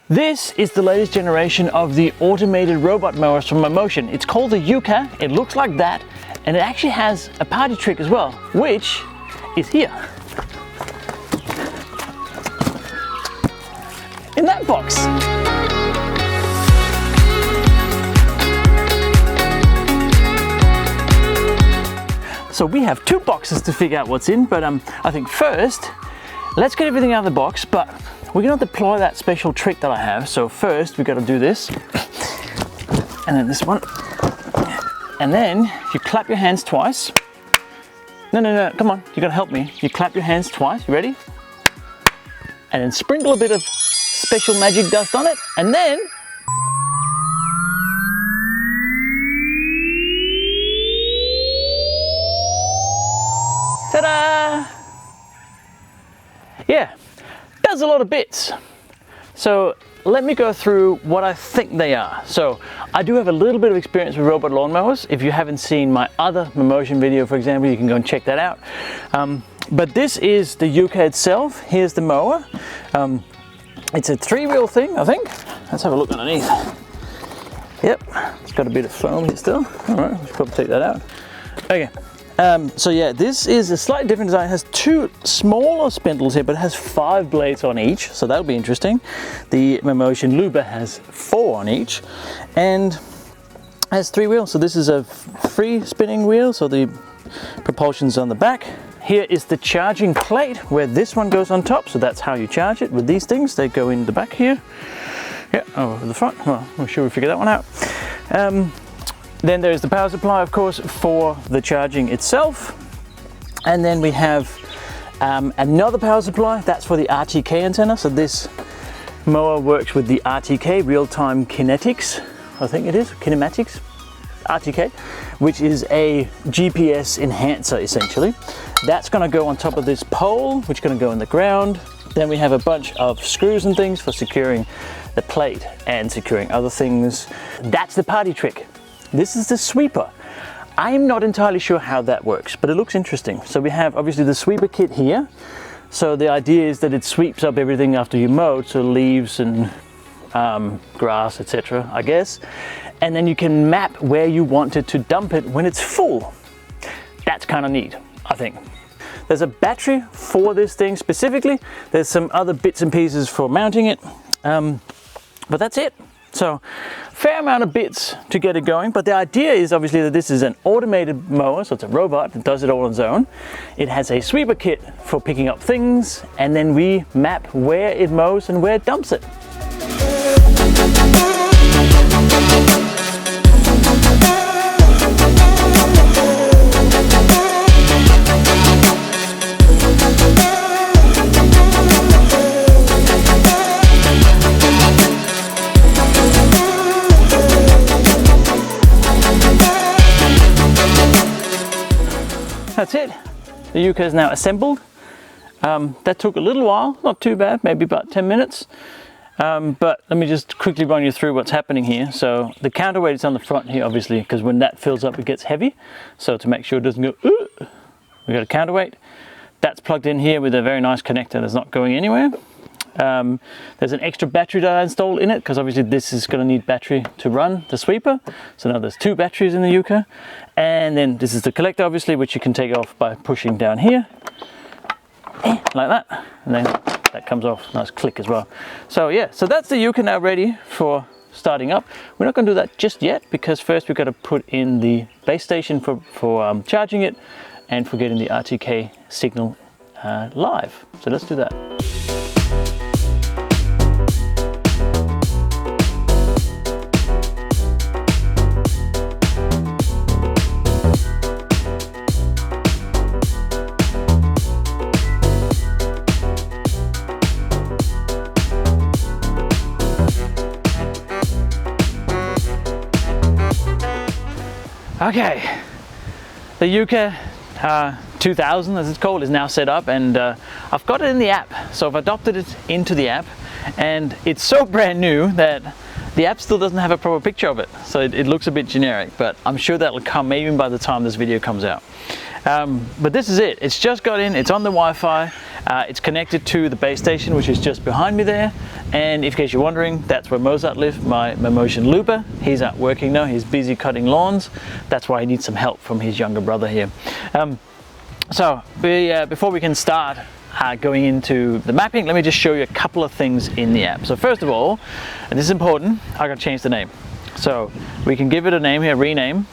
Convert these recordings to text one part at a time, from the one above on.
This is the latest generation of the automated robot mowers from Mammotion. It's called the YUKA, it looks like that, and it actually has a party trick as well, which is here. In that box. So we have two boxes to figure out what's in, but I think first, let's get everything out of the box, but we're gonna deploy that special trick that I have. So first, we gotta do this, and then this one. And then you clap your hands twice. No, come on, you gotta help me. You clap your hands twice, you ready? And then sprinkle a bit of special magic dust on it, and then ta-da! Yeah, does a lot of bits. So let me go through what I think they are. So I do have a little bit of experience with robot lawnmowers. If you haven't seen my other Mammotion video, for example, you can go and check that out. But this is the YUKA itself. Here's the mower. It's a three-wheel thing, I think. Let's have a look underneath. Yep, it's got a bit of foam here still. All right, we should probably take that out. Okay. So yeah, this is a slightly different design. It has two smaller spindles here, but it has 5 blades on each, so that'll be interesting. The Mammotion YUKA has 4 on each, and has 3 wheels. So this is a free spinning wheel, so the propulsion's on the back. Here is the charging plate, where this one goes on top, so that's how you charge it with these things. They go in the back here. Yeah, over the front. Well, I'm sure we figure that one out. Then there's the power supply, of course, for the charging itself. And then we have another power supply, that's for the RTK antenna. So this mower works with the RTK, real-time kinetics, I think it is, kinematics, RTK, which is a GPS enhancer, essentially. That's gonna go on top of this pole, which is gonna go in the ground. Then we have a bunch of screws and things for securing the plate and securing other things. That's the party trick. This is the sweeper. I'm not entirely sure how that works, but it looks interesting. So we have obviously the sweeper kit here. So the idea is that it sweeps up everything after you mow, so leaves and grass, etc., I guess. And then you can map where you want it to dump it when it's full. That's kind of neat, I think. There's a battery for this thing specifically. There's some other bits and pieces for mounting it, but that's it. So fair amount of bits to get it going, but the idea is obviously that this is an automated mower, so it's a robot that does it all on its own. It has a sweeper kit for picking up things, and then we map where it mows and where it dumps it. That's it. The YUKA is now assembled. That took a little while, not too bad, maybe about 10 minutes. But let me just quickly run you through what's happening here. So the counterweight is on the front here, obviously, because when that fills up, it gets heavy. So to make sure it doesn't go, we got a counterweight. That's plugged in here with a very nice connector that's not going anywhere. There's an extra battery that I installed in it, because obviously this is going to need battery to run the sweeper. So now there's 2 batteries in the YUKA. And then this is the collector, obviously, which you can take off by pushing down here, like that. And then that comes off, nice click as well. So yeah, so that's the YUKA now ready for starting up. We're not going to do that just yet, because first we've got to put in the base station for charging it and for getting the RTK signal live. So let's do that. Okay, the YUKA 2000, as it's called, is now set up, and I've got it in the app. So I've adopted it into the app, and it's so brand new that the app still doesn't have a proper picture of it. So it looks a bit generic, but I'm sure that'll come maybe by the time this video comes out. But this is it. It's just got in, it's on the Wi-Fi, it's connected to the base station, which is just behind me there, And in case you're wondering, that's where Mozart lives, my Mammotion YUKA. He's out working now, he's busy cutting lawns. That's why he needs some help from his younger brother here. Before we can start going into the mapping, let me just show you a couple of things in the app. So first of all, and this is important, I gotta change the name. So we can give it a name here, rename.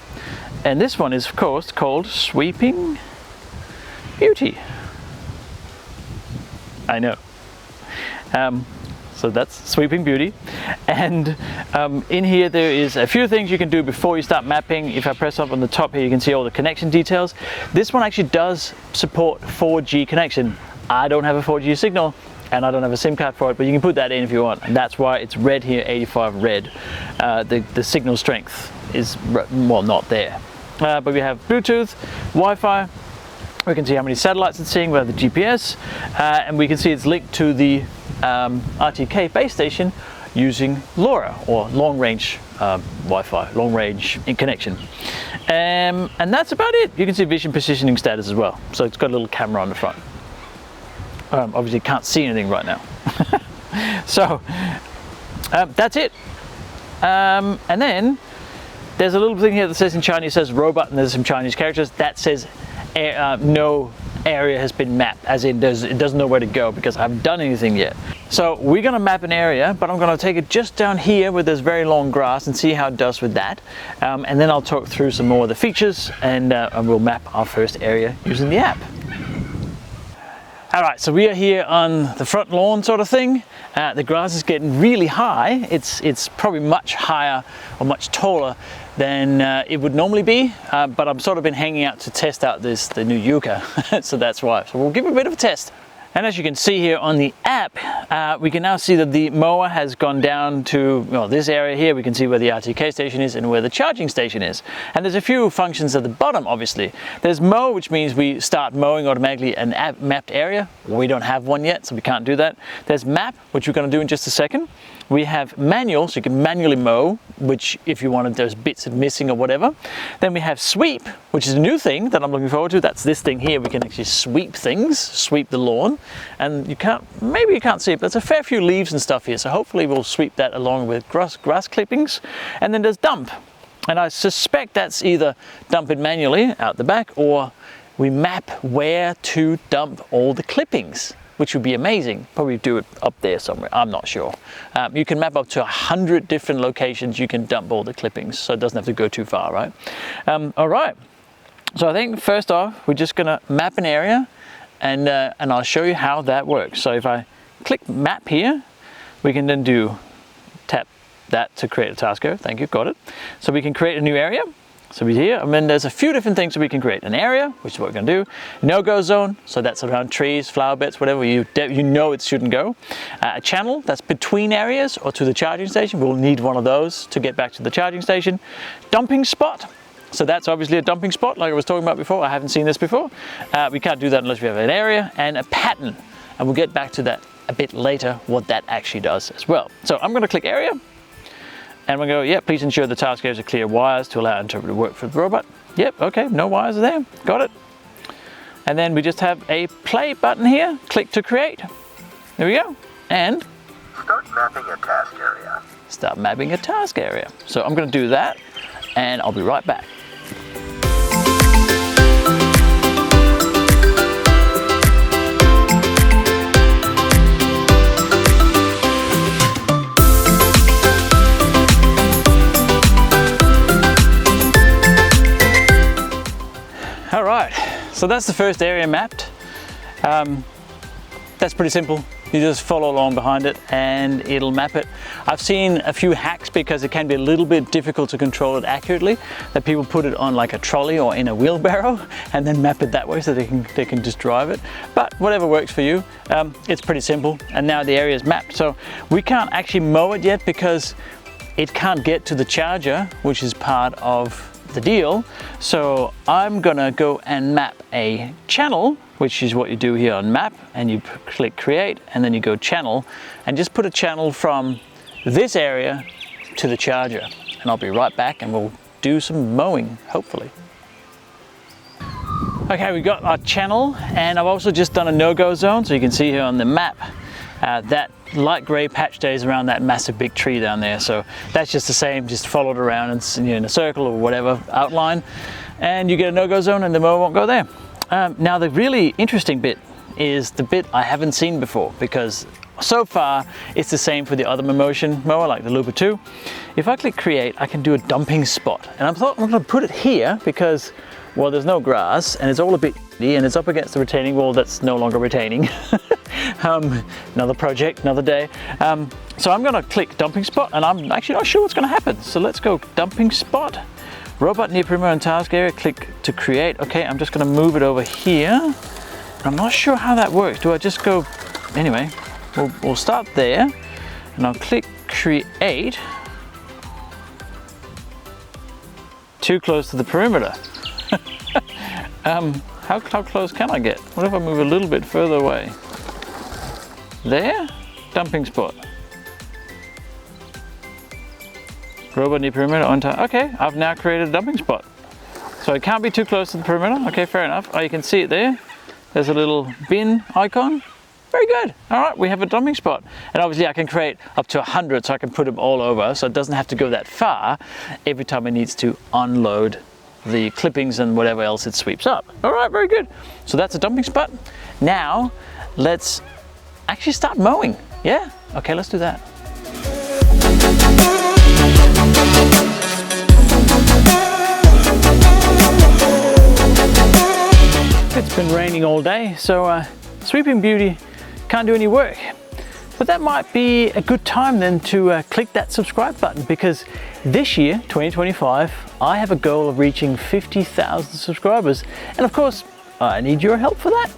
And this one is of course called Sweeping Beauty. I know. So that's Sweeping Beauty. And in here there is a few things you can do before you start mapping. If I press up on the top here, you can see all the connection details. This one actually does support 4G connection. I don't have a 4G signal and I don't have a SIM card for it, but you can put that in if you want. And that's why it's red here, 85 red. The signal strength is, well, not there. But we have Bluetooth, Wi-Fi. We can see how many satellites it's seeing. We have the GPS, and we can see it's linked to the RTK base station using LoRa, or long-range Wi-Fi, long-range connection. And that's about it. You can see vision positioning status as well. So it's got a little camera on the front. Obviously can't see anything right now. So that's it. And then there's a little thing here that says in Chinese, says robot, and there's some Chinese characters that says no area has been mapped, as in it doesn't know where to go because I haven't done anything yet. So we're going to map an area, but I'm going to take it just down here where there's very long grass and see how it does with that. And then I'll talk through some more of the features, and we'll map our first area using the app. Alright, so we are here on the front lawn sort of thing. The grass is getting really high. It's probably much higher or much taller than it would normally be, but I've sort of been hanging out to test out the new YUKA, so that's why. So we'll give it a bit of a test. And as you can see here on the app, we can now see that the mower has gone down to, well, this area here. We can see where the RTK station is and where the charging station is. And there's a few functions at the bottom, obviously. There's mow, which means we start mowing automatically an mapped area. We don't have one yet, so we can't do that. There's map, which we're going to do in just a second. We have manual, so you can manually mow, which if you wanted those bits missing or whatever. Then we have sweep, which is a new thing that I'm looking forward to. That's this thing here. We can actually sweep things, sweep the lawn. And you can't, maybe you can't see it, but there's a fair few leaves and stuff here. So hopefully we'll sweep that along with grass clippings. And then there's dump. And I suspect that's either dump it manually out the back, or we map where to dump all the clippings, which would be amazing. Probably do it up there somewhere, I'm not sure. You can map up to 100 different locations you can dump all the clippings, so it doesn't have to go too far, right? All right, so I think first off, we're just gonna map an area, and I'll show you how that works. So if I click map here, we can then tap that to create a task area. Thank you, got it. So we can create a new area. So we're here, and then there's a few different things that we can create. An area, which is what we're going to do. No-go zone, so that's around trees, flower beds, whatever you know it shouldn't go. A channel, that's between areas or to the charging station. We'll need one of those to get back to the charging station. Dumping spot, so that's obviously a dumping spot like I was talking about before. I haven't seen this before. We can't do that unless we have an area. And a pattern, and we'll get back to that a bit later, what that actually does as well. So I'm going to click area. And we'll go, yep, please ensure the task areas are clear wires to allow interpreter to work for the robot. Yep, okay, no wires are there, got it. And then we just have a play button here, click to create. There we go, and start mapping a task area. Start mapping a task area. So I'm gonna do that, and I'll be right back. All right, so that's the first area mapped. That's pretty simple. You just follow along behind it and it'll map it. I've seen a few hacks because it can be a little bit difficult to control it accurately, that people put it on like a trolley or in a wheelbarrow and then map it that way so they can just drive it. But whatever works for you, it's pretty simple. And now the area is mapped. So we can't actually mow it yet because it can't get to the charger, which is part of the deal. So I'm gonna go and map a channel, which is what you do here on map, and you click create and then you go channel and just put a channel from this area to the charger, and I'll be right back and we'll do some mowing, hopefully. Okay, we got our channel, and I've also just done a no-go zone, so you can see here on the map that light gray patch stays around that massive big tree down there. So that's just the same, just follow it around and in a circle or whatever outline, and you get a no-go zone and the mower won't go there. Now the really interesting bit is the bit I haven't seen before, because so far it's the same for the other Mammotion mower like the Looper 2. If I click create, I can do a dumping spot, and I thought I'm going to put it here because, well, there's no grass and it's all a bit and it's up against the retaining wall that's no longer retaining. Another project, another day. So I'm going to click dumping spot, and I'm actually not sure what's going to happen. So let's go dumping spot, robot near perimeter and task area, click to create. Okay, I'm just going to move it over here. I'm not sure how that works. Do I just go, anyway, we'll start there, and I'll click create. Too close to the perimeter. How close can I get? What if I move a little bit further away? There, dumping spot. Robot near perimeter on time. Okay, I've now created a dumping spot. So it can't be too close to the perimeter. Okay, fair enough. Oh, you can see it there. There's a little bin icon. Very good. All right, we have a dumping spot. And obviously I can create up to 100, so I can put them all over, so it doesn't have to go that far every time it needs to unload the clippings and whatever else it sweeps up. All right, very good. So that's a dumping spot. Now let's actually start mowing. Yeah? Okay, let's do that. It's been raining all day, so Sweeping Beauty can't do any work. But that might be a good time then to click that subscribe button, because this year, 2025, I have a goal of reaching 50,000 subscribers. And of course, I need your help for that.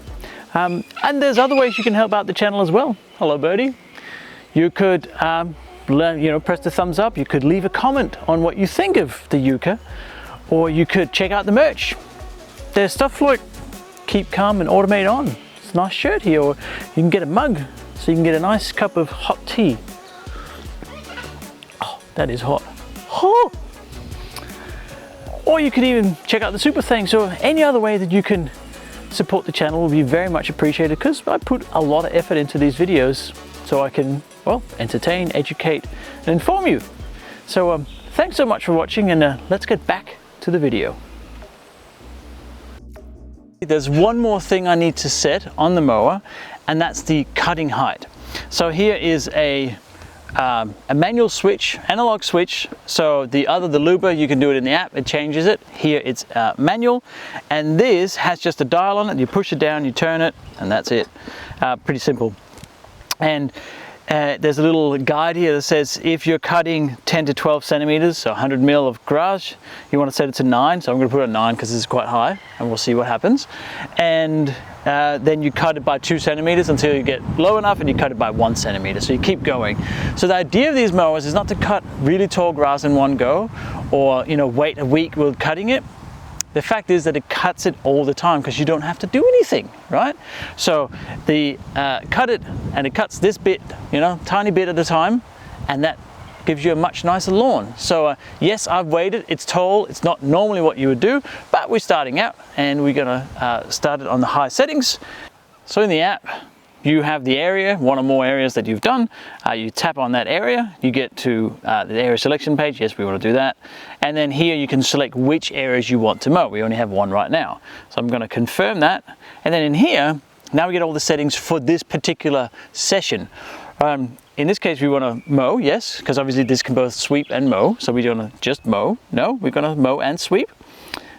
And there's other ways you can help out the channel as well. Hello, birdie. You could press the thumbs up. You could leave a comment on what you think of the Yuka, or you could check out the merch. There's stuff like Keep Calm and Automate On. It's a nice shirt here, or you can get a mug so you can get a nice cup of hot tea. Oh, that is hot. Oh! Or you could even check out the super thanks, or any other way that you can support the channel will be very much appreciated, because I put a lot of effort into these videos so I can, well, entertain, educate, and inform you. So thanks so much for watching, and let's get back to the video. There's one more thing I need to set on the mower, and that's the cutting height. So here is a manual switch, analog switch. So the Looper, you can do it in the app, it changes it. Here it's manual, and this has just a dial on it. You push it down, you turn it, and that's it. Pretty simple. And there's a little guide here that says if you're cutting 10 to 12 centimeters, so 100 mil of grass, you want to set it to 9. So I'm going to put it at 9 because this is quite high, and we'll see what happens. And then you cut it by 2 centimeters until you get low enough, and you cut it by 1 centimeter. So you keep going. So the idea of these mowers is not to cut really tall grass in one go, or wait a week with cutting it. The fact is that it cuts it all the time, because you don't have to do anything, right? So the cut it, and it cuts this bit, tiny bit at a time, and that gives you a much nicer lawn. So yes, I've waited, it's tall, it's not normally what you would do, but we're starting out, and we're gonna start it on the high settings. So in the app, you have the area, one or more areas that you've done. You tap on that area, you get to the area selection page. Yes, we want to do that. And then here you can select which areas you want to mow. We only have one right now. So I'm going to confirm that. And then in here, now we get all the settings for this particular session. In this case, we want to mow, yes, because obviously this can both sweep and mow. So we don't want to just mow. No, we're going to mow and sweep.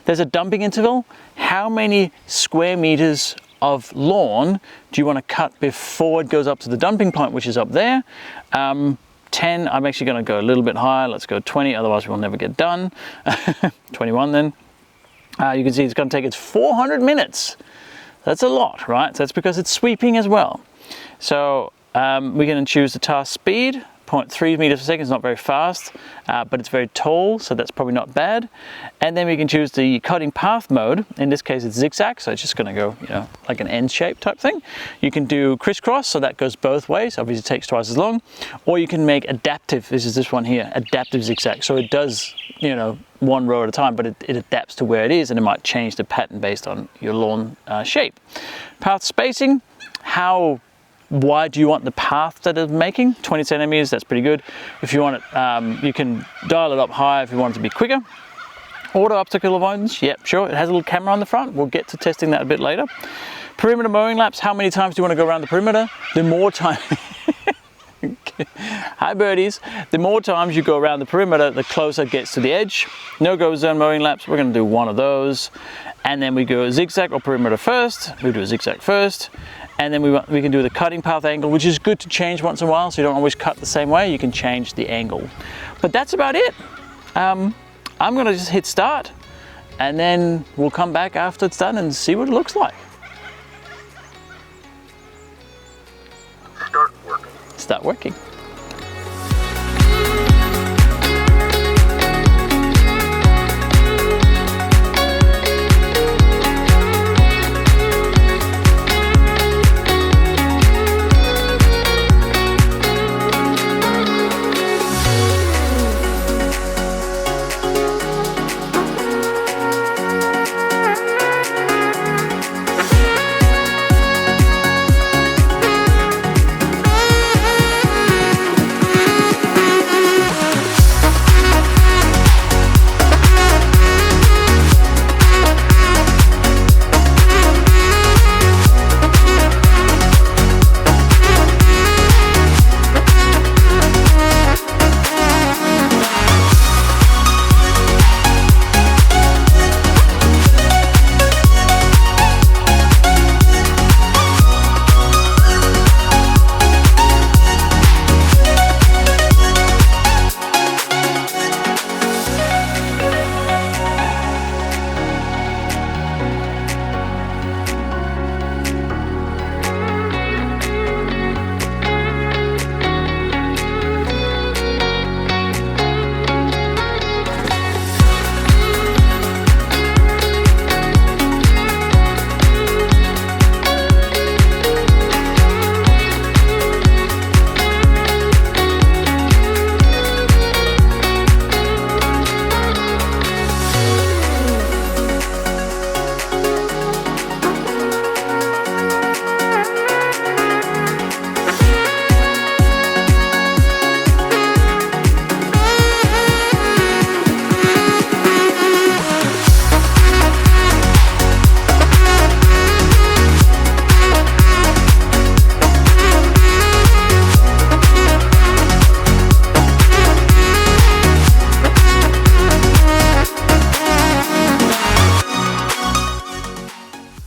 There's a dumping interval. How many square meters of lawn do you want to cut before it goes up to the dumping point, which is up there? 10. I'm actually going to go a little bit higher. Let's go 20, otherwise we'll never get done. 21 then. You can see it's going to take us 400 minutes. That's a lot, right? So that's because it's sweeping as well. So we're going to choose the task speed. 0.3 meters per second is not very fast, but it's very tall, so that's probably not bad. And then we can choose the cutting path mode. In this case, it's zigzag, so it's just going to go, like an end shape type thing. You can do crisscross, so that goes both ways. Obviously, it takes twice as long. Or you can make adaptive. This is this one here, adaptive zigzag. So it does, one row at a time, but it adapts to where it is, and it might change the pattern based on your lawn shape. Path spacing, how wide do you want the path that it's making? 20 centimeters, that's pretty good. If you want it, you can dial it up higher if you want it to be quicker. Auto obstacle avoidance, yep, sure. It has a little camera on the front. We'll get to testing that a bit later. Perimeter mowing laps, how many times do you want to go around the perimeter? The more time, hi birdies, the more times you go around the perimeter, the closer it gets to the edge. No-go zone mowing laps, we're going to do one of those. And then we go zigzag or perimeter first. We do a zigzag first. And then we can do the cutting path angle, which is good to change once in a while, so you don't always cut the same way. You can change the angle. But that's about it. I'm going to just hit start, and then we'll come back after it's done and see what it looks like. Start working. Start working.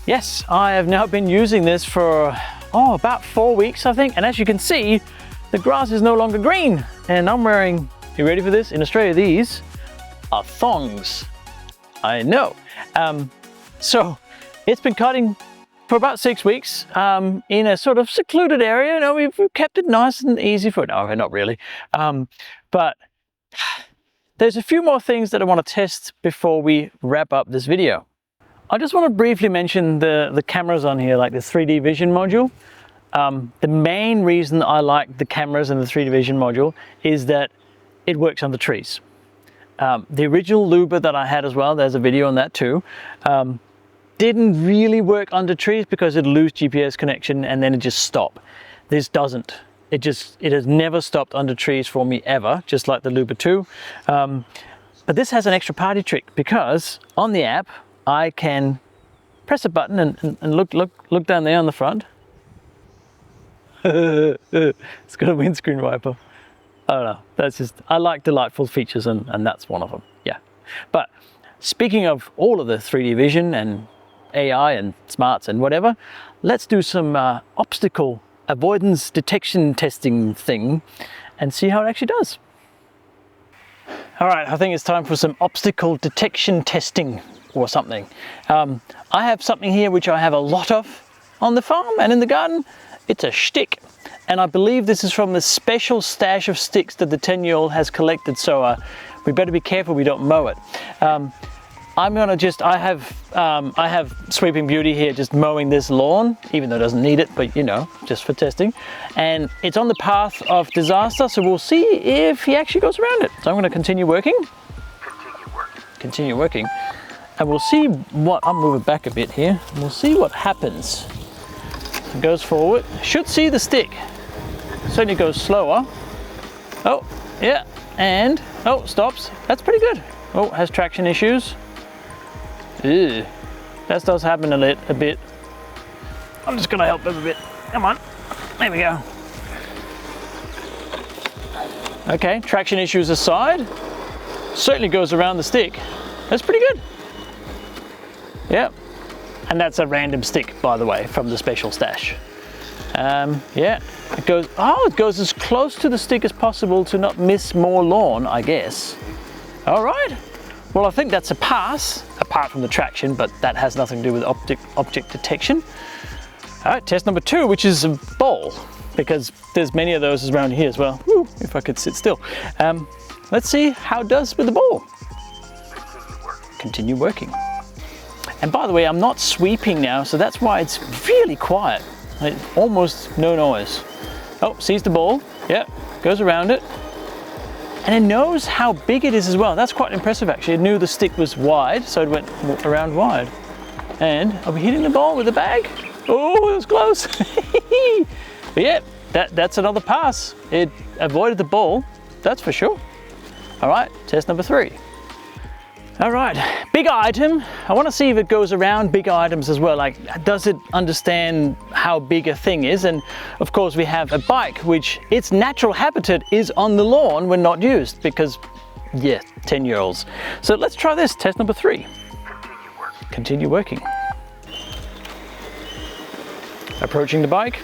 Yes, I have now been using this for about 4 weeks, I think. And as you can see, the grass is no longer green. And I'm wearing, you ready for this? In Australia, these are thongs. I know. So it's been cutting for about 6 weeks in a sort of secluded area. You know, we've kept it nice and easy for, no, not really. But there's a few more things that I want to test before we wrap up this video. I just want to briefly mention the cameras on here, like the 3D vision module. The main reason I like the cameras and the 3D vision module is that it works under trees. The original Luba that I had as well, there's a video on that too, didn't really work under trees because it'd lose GPS connection and then it just stop. This doesn't. It has never stopped under trees for me ever, just like the Luba 2. But this has an extra party trick because on the app, I can press a button and look down there on the front. It's got a windscreen wiper. I don't know, that's just, I like delightful features and that's one of them, yeah. But speaking of all of the 3D vision and AI and smarts and whatever, let's do some obstacle avoidance detection testing thing and see how it actually does. All right, I think it's time for some obstacle detection testing or something. I have something here which I have a lot of on the farm and in the garden. It's a stick, and I believe this is from the special stash of sticks that the 10-year-old has collected, so we better be careful we don't mow it. I'm gonna just, I have Sweeping Beauty here just mowing this lawn, even though it doesn't need it, but you know, just for testing. And it's on the path of disaster, so we'll see if he actually goes around it. So I'm gonna continue working. Continue working. And we'll see what, I'll move it back a bit here, and we'll see what happens It goes forward. Should see the stick. Certainly goes slower. Oh, yeah, and oh, stops. That's pretty good. Oh, has traction issues. Ew. That does happen a bit. I'm just gonna help him a bit. Come on, there we go. Okay, traction issues aside, certainly goes around the stick. That's pretty good. Yep, and that's a random stick, by the way, from the special stash. Yeah, it goes as close to the stick as possible to not miss more lawn, I guess. All right, well, I think that's a pass, apart from the traction, but that has nothing to do with object detection. All right, test number 2, which is a bowl, because there's many of those around here as well. Woo, if I could sit still. Let's see how it does with the ball. Continue working. And by the way, I'm not sweeping now, so that's why it's really quiet. Almost no noise. Oh, sees the ball. Yeah, goes around it. And it knows how big it is as well. That's quite impressive, actually. It knew the stick was wide, so it went around wide. And are we hitting the ball with the bag? Oh, it was close. But yeah, that's another pass. It avoided the ball, that's for sure. All right, test number 3. All right, big item. I want to see if it goes around big items as well. Like, does it understand how big a thing is? And of course, we have a bike, which its natural habitat is on the lawn when not used, because, yeah, 10-year-olds. So let's try this, test number 3. Continue working. Approaching the bike.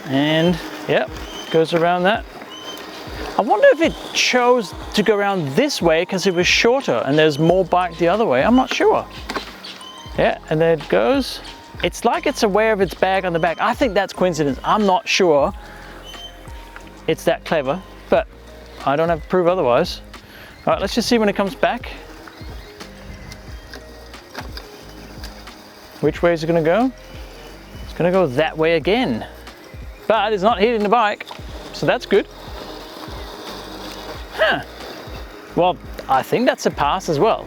And, yep, goes around that. I wonder if it chose to go around this way because it was shorter and there's more bike the other way. I'm not sure. Yeah, and there it goes. It's like it's aware of its bag on the back. I think that's coincidence. I'm not sure it's that clever, but I don't have to prove otherwise. All right, let's just see when it comes back. Which way is it going to go? It's going to go that way again. But it's not hitting the bike, so that's good. Huh. Well, I think that's a pass as well.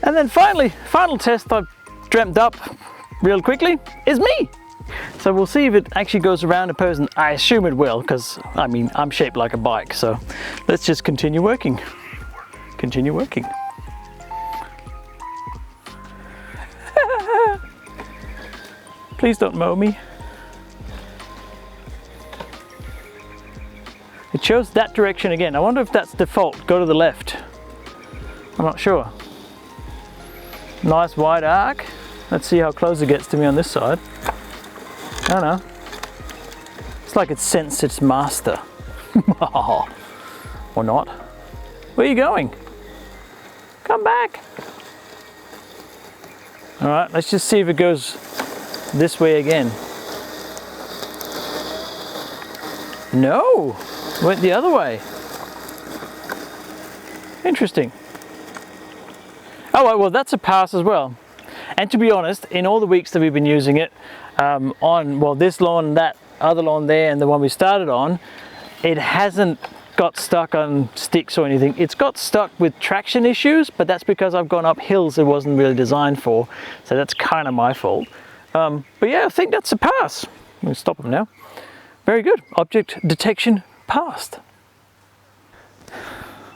And then finally, final test I've dreamt up real quickly is me. So we'll see if it actually goes around a person. I assume it will, because I mean, I'm shaped like a bike. So let's just continue working. Continue working. Please don't mow me. It shows that direction again. I wonder if that's default. Go to the left. I'm not sure. Nice wide arc. Let's see how close it gets to me on this side. I don't know. It's like it sensed its master. Or not. Where are you going? Come back. All right, let's just see if it goes this way again. No, went the other way. Interesting. Oh, well, that's a pass as well. And to be honest, in all the weeks that we've been using it, on, well, this lawn, that other lawn there, and the one we started on, it hasn't got stuck on sticks or anything. It's got stuck with traction issues, but that's because I've gone up hills it wasn't really designed for. So that's kind of my fault. But yeah, I think that's a pass. I'm going to stop them now. Very good. Object detection passed.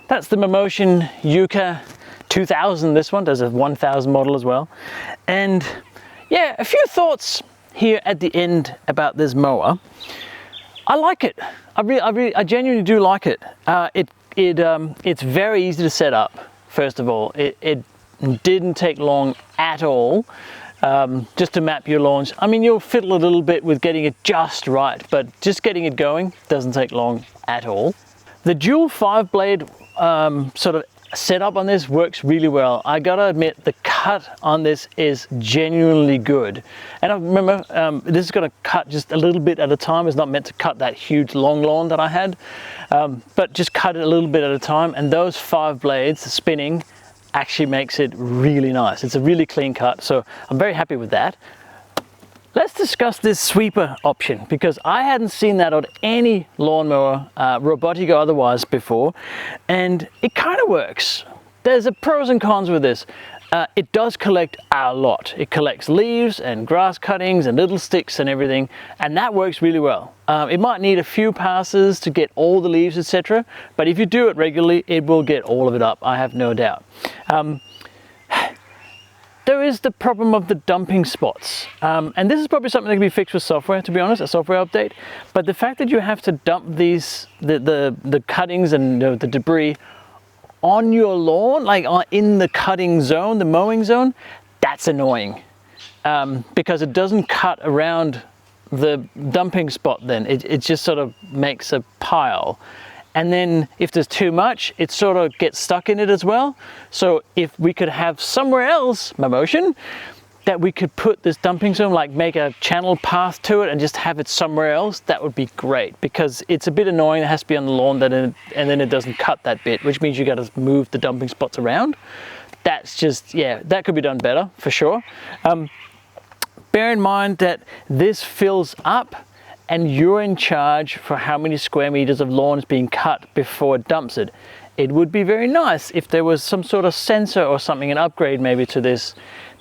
That's the Mammotion YUKA 2000. This one does a 1000 model as well. And yeah, a few thoughts here at the end about this mower. I like it. I genuinely do like it. It's very easy to set up. First of all, it didn't take long at all. Just to map your lawns. I mean, you'll fiddle a little bit with getting it just right, but just getting it going doesn't take long at all. The dual 5-blade sort of setup on this works really well. I gotta admit, the cut on this is genuinely good. And I remember, this is gonna cut just a little bit at a time. It's not meant to cut that huge long lawn that I had, but just cut it a little bit at a time. And those 5 blades spinning actually makes it really nice. It's a really clean cut, so I'm very happy with that. Let's discuss this sweeper option, because I hadn't seen that on any lawnmower, robotic or otherwise, before, and it kind of works. There's a pros and cons with this. it does collect a lot. It collects leaves and grass cuttings and little sticks and everything, and that works really well. It might need a few passes to get all the leaves, etc., but if you do it regularly, it will get all of it up, I have no doubt. There is the problem of the dumping spots, and this is probably something that can be fixed with software, to be honest, a software update. But the fact that you have to dump these, the cuttings and the debris on your lawn, like in the cutting zone, the mowing zone, that's annoying, because it doesn't cut around the dumping spot. Then it just sort of makes a pile. And then if there's too much, it sort of gets stuck in it as well. So if we could have somewhere else, Mammotion, that we could put this dumping zone, like make a channel path to it and just have it somewhere else, that would be great, because it's a bit annoying. It has to be on the lawn, and then it doesn't cut that bit, which means you got to move the dumping spots around. That's just, yeah, that could be done better for sure. Bear in mind that this fills up, and you're in charge for how many square meters of lawn is being cut before it dumps it. It would be very nice if there was some sort of sensor or something, an upgrade maybe to this,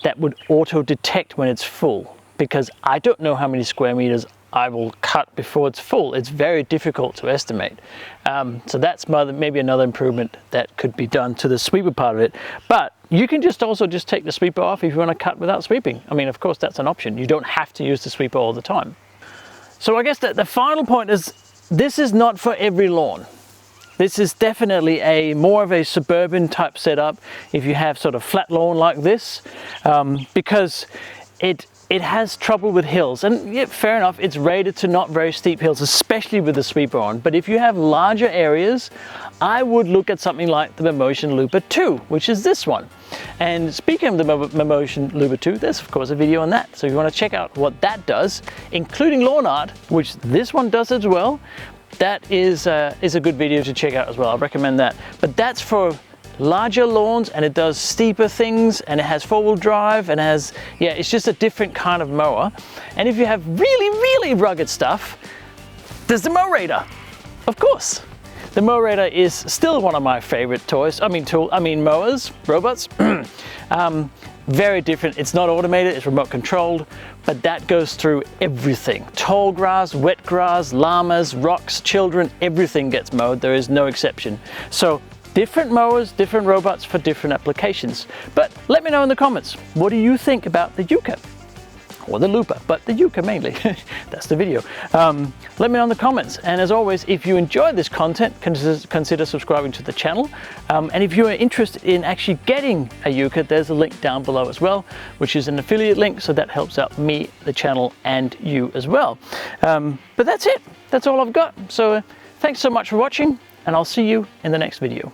that would auto detect when it's full, because I don't know how many square meters I will cut before it's full. It's very difficult to estimate. So that's maybe another improvement that could be done to the sweeper part of it. But you can also just take the sweeper off if you want to cut without sweeping. I mean, of course, that's an option. You don't have to use the sweeper all the time. So I guess that the final point is, this is not for every lawn. This is definitely more of a suburban type setup if you have sort of flat lawn like this, because it has trouble with hills. And yeah, fair enough, it's rated to not very steep hills, especially with the sweeper on. But if you have larger areas, I would look at something like the Mammotion YUKA 2, which is this one. And speaking of the Mammotion YUKA 2, there's of course a video on that. So if you want to check out what that does, including lawn art, which this one does as well, that is a good video to check out as well. I recommend that. But that's for larger lawns, and it does steeper things, and it has four-wheel drive, and it's just a different kind of mower. And if you have really, really rugged stuff, there's the Mowrator, of course. The Mowrator is still one of my favorite toys. Mowers, robots. Very different. It's not automated, it's remote controlled, but that goes through everything. Tall grass, wet grass, llamas, rocks, children, everything gets mowed. There is no exception. So different mowers, different robots for different applications. But let me know in the comments, what do you think about the YUKA? Or the Lupa, but the YUKA mainly. That's the video. Let me know in the comments. And as always, if you enjoyed this content, consider subscribing to the channel. And if you are interested in actually getting a YUKA, there's a link down below as well, which is an affiliate link. So that helps out me, the channel, and you as well. But that's it. That's all I've got. So thanks so much for watching, and I'll see you in the next video.